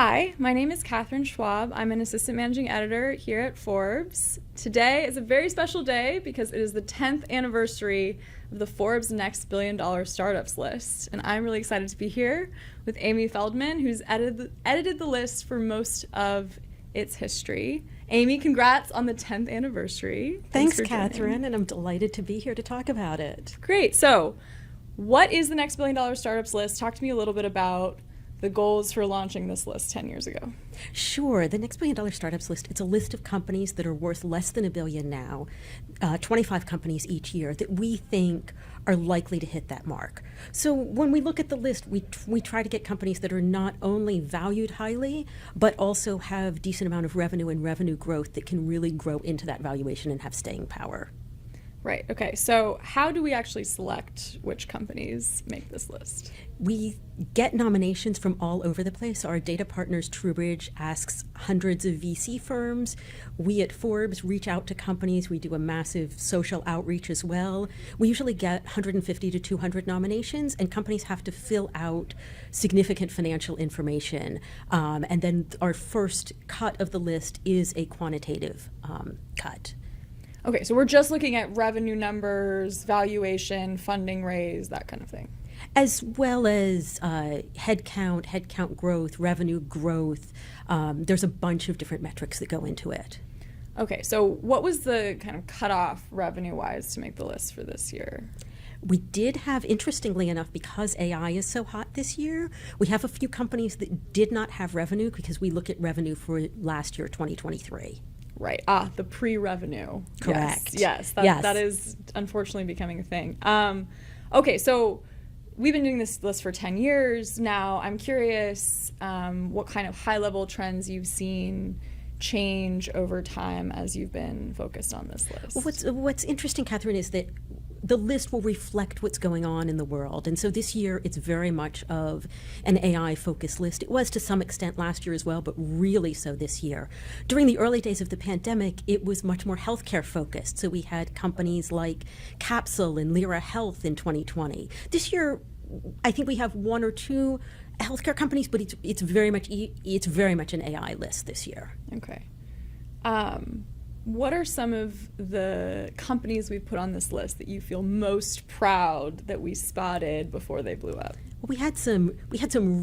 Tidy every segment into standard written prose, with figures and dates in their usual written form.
Hi, my name is Katharine Schwab. I'm an assistant managing editor here at Forbes. Today is a very special day because it is the 10th anniversary of the Forbes Next Billion Dollar Startups list. And I'm really excited to be here with Amy Feldman, who's edited the list for most of its history. Amy, congrats on the 10th anniversary. Thanks, Katharine, and I'm delighted to be here to talk about it. Great. So, what is the Next Billion Dollar Startups list? Talk to me a little bit about the goals for launching this list 10 years ago. Sure. The Next Billion Dollar Startups list, it's a list of companies that are worth less than $1 billion now, 25 companies each year that we think are likely to hit that mark. So when we look at the list, we try to get companies that are not only valued highly, but also have decent amount of revenue and revenue growth that can really grow into that valuation and have staying power. Right. Okay. So how do we actually select which companies make this list? We get nominations from all over the place. Our data partners, TrueBridge, asks hundreds of VC firms. We at Forbes reach out to companies. We do a massive social outreach as well. We usually get 150 to 200 nominations, and companies have to fill out significant financial information. And then our first cut of the list is a quantitative cut. Okay, so we're just looking at revenue numbers, valuation, funding raise, that kind of thing. As well as headcount growth, revenue growth. There's a bunch of different metrics that go into it. Okay, so what was the kind of cutoff revenue-wise to make the list for this year? We did have, interestingly enough, because AI is so hot this year, we have a few companies that did not have revenue because we look at revenue for last year, 2023. Right. The pre-revenue. Correct. Yes. That is unfortunately becoming a thing. Okay, so we've been doing this list for 10 years now. I'm curious what kind of high-level trends you've seen change over time as you've been focused on this list. Well, what's interesting, Katharine, is that the list will reflect what's going on in the world. And so this year, it's very much of an AI-focused list. It was to some extent last year as well, but really so this year. During the early days of the pandemic, it was much more healthcare focused. So we had companies like Capsule and Lyra Health in 2020. This year, I think we have one or two healthcare companies, but it's very much an AI list this year. Okay. What are some of the companies we've put on this list that you feel most proud that we spotted before they blew up? Well, we had some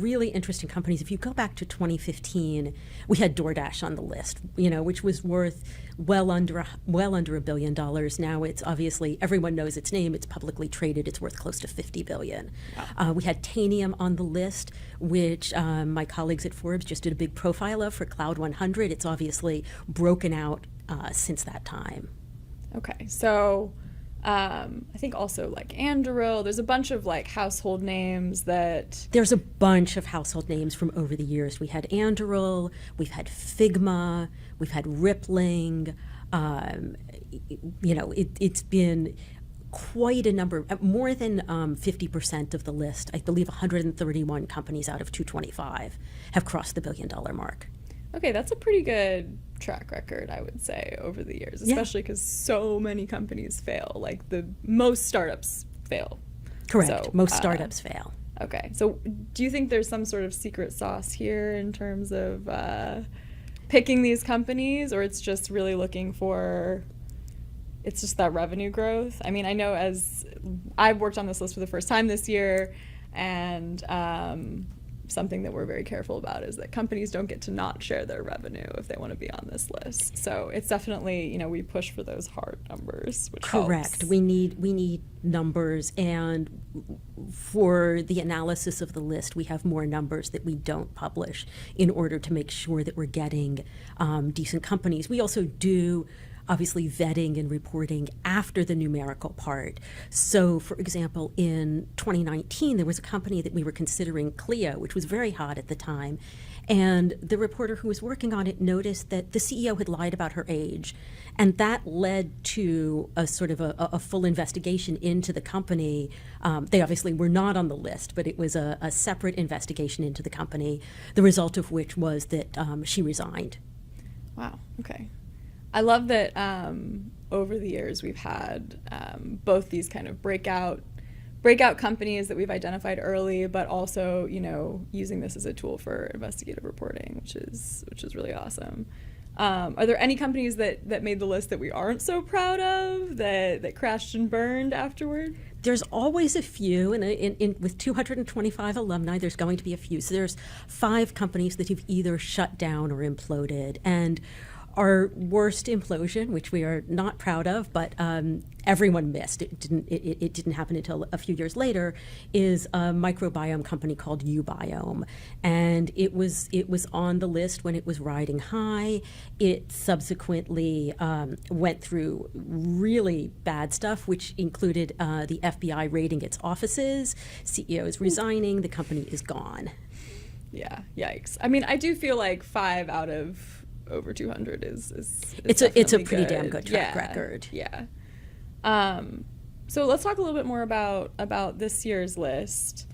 really interesting companies. If you go back to 2015, we had DoorDash on the list, which was worth well under $1 billion. Now it's obviously, everyone knows its name. It's publicly traded. It's worth close to $50 billion. Wow. We had Tanium on the list, which my colleagues at Forbes just did a big profile of for Cloud 100. It's obviously broken out since that time. Okay, so I think also like Anduril, there's a bunch of like household names that... There's a bunch of household names from over the years. We had Anduril, we've had Figma, we've had Rippling. It's been quite a number, more than 50% of the list. I believe 131 companies out of 225 have crossed the $1 billion mark. Okay, that's a pretty good track record, I would say, over the years, especially because so many companies fail. Like most startups fail. Correct. So, most startups fail. Okay. So do you think there's some sort of secret sauce here in terms of picking these companies, or it's just really looking for, it's just that revenue growth? I mean, I know as I've worked on this list for the first time this year, and something that we're very careful about is that companies don't get to not share their revenue if they want to be on this list. So it's definitely, we push for those hard numbers, which Correct. helps. We need numbers, and for the analysis of the list, we have more numbers that we don't publish in order to make sure that we're getting decent companies. We also do obviously vetting and reporting after the numerical part. So, for example, in 2019, there was a company that we were considering, Clio, which was very hot at the time. And the reporter who was working on it noticed that the CEO had lied about her age. And that led to a sort of a full investigation into the company. They obviously were not on the list, but it was a separate investigation into the company, the result of which was that she resigned. Wow, okay. I love that over the years we've had both these kind of breakout breakout companies that we've identified early, but also, using this as a tool for investigative reporting, which is really awesome. Are there any companies that made the list that we aren't so proud of, that crashed and burned afterward? There's always a few, and with 225 alumni, there's going to be a few. So there's 5 companies that have either shut down or imploded. And our worst implosion, which we are not proud of, but everyone missed. It didn't happen until a few years later. Is a microbiome company called Ubiome, and it was on the list when it was riding high. It subsequently went through really bad stuff, which included the FBI raiding its offices, CEOs resigning. The company is gone. Yeah, yikes. I mean, I do feel like 5 out of over 200 is it's a pretty good. damn good track record. Yeah. So let's talk a little bit more about this year's list.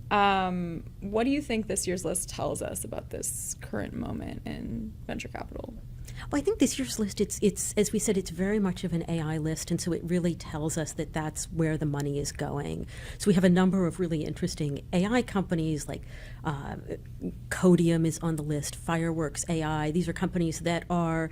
What do you think this year's list tells us about this current moment in venture capital? Well, I think this year's list, it's as we said, it's very much of an AI list, and so it really tells us that that's where the money is going. So we have a number of really interesting AI companies, like Codium is on the list, Fireworks AI. These are companies that are,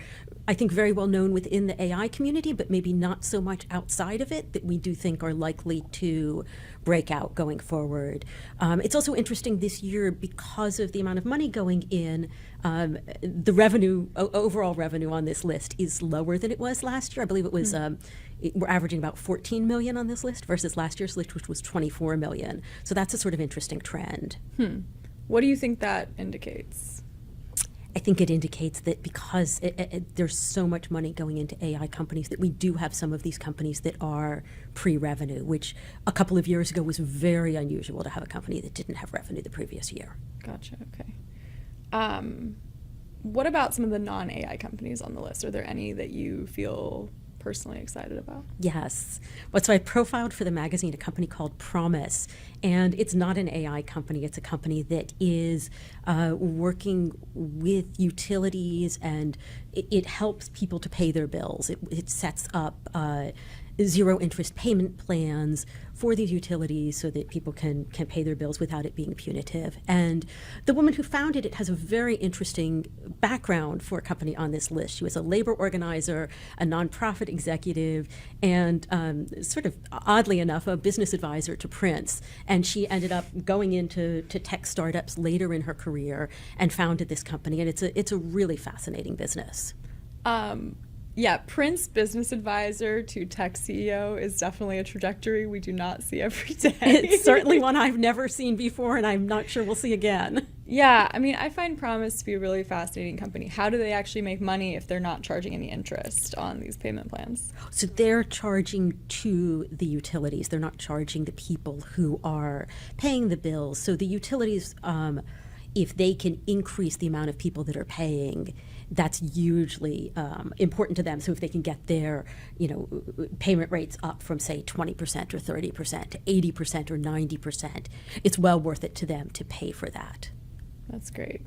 I think, very well known within the AI community, but maybe not so much outside of it, that we do think are likely to break out going forward. It's also interesting this year because of the amount of money going in. The revenue, overall revenue on this list is lower than it was last year. I believe it was, we're averaging about 14 million on this list versus last year's list, which was 24 million. So that's a sort of interesting trend. What do you think that indicates? I think it indicates that because there's so much money going into AI companies, that we do have some of these companies that are pre-revenue, which a couple of years ago was very unusual to have a company that didn't have revenue the previous year. Gotcha, okay. What about some of the non-AI companies on the list? Are there any that you feel personally excited about? Yes. Well, so I profiled for the magazine a company called Promise, and it's not an AI company. It's a company that is working with utilities, and it helps people to pay their bills. It sets up zero interest payment plans for these utilities so that people can pay their bills without it being punitive. And the woman who founded it has a very interesting background for a company on this list. She was a labor organizer, a nonprofit executive, and sort of oddly enough, a business advisor to Prince. And she ended up going into tech startups later in her career and founded this company. And it's a really fascinating business. Yeah, Prince business advisor to tech CEO is definitely a trajectory we do not see every day. It's certainly one I've never seen before, and I'm not sure we'll see again. Yeah, I mean, I find Promise to be a really fascinating company. How do they actually make money if they're not charging any interest on these payment plans? So they're charging to the utilities. They're not charging the people who are paying the bills. So the utilities, if they can increase the amount of people that are paying, that's hugely important to them. So if they can get their, payment rates up from, say, 20% or 30% to 80% or 90%, it's well worth it to them to pay for that. That's great.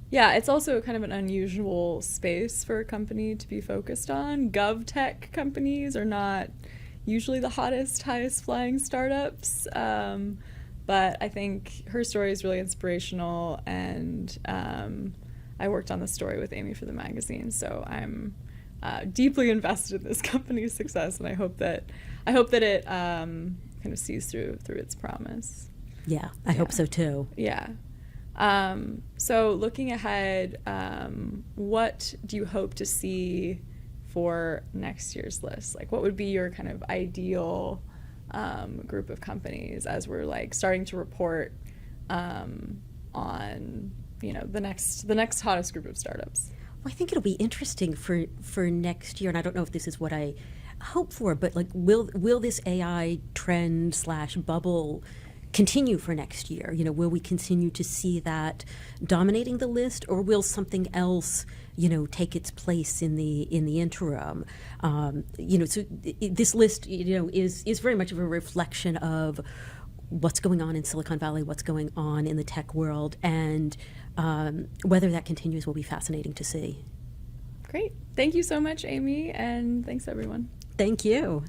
Yeah, it's also kind of an unusual space for a company to be focused on. Gov tech companies are not usually the hottest, highest flying startups. But I think her story is really inspirational, and I worked on the story with Amy for the magazine, so I'm deeply invested in this company's success, and I hope that it kind of sees through its promise. Yeah, I hope so too. Yeah. So looking ahead, what do you hope to see for next year's list? Like, what would be your kind of ideal group of companies as we're starting to report on the next hottest group of startups? Well, I think it'll be interesting for next year, and I don't know if this is what I hope for, but will this AI trend / bubble continue for next year? Will we continue to see that dominating the list, or will something else take its place in the interim? So this list is very much of a reflection of what's going on in Silicon Valley, what's going on in the tech world, and whether that continues will be fascinating to see. Great. Thank you so much, Amy, and thanks everyone. Thank you.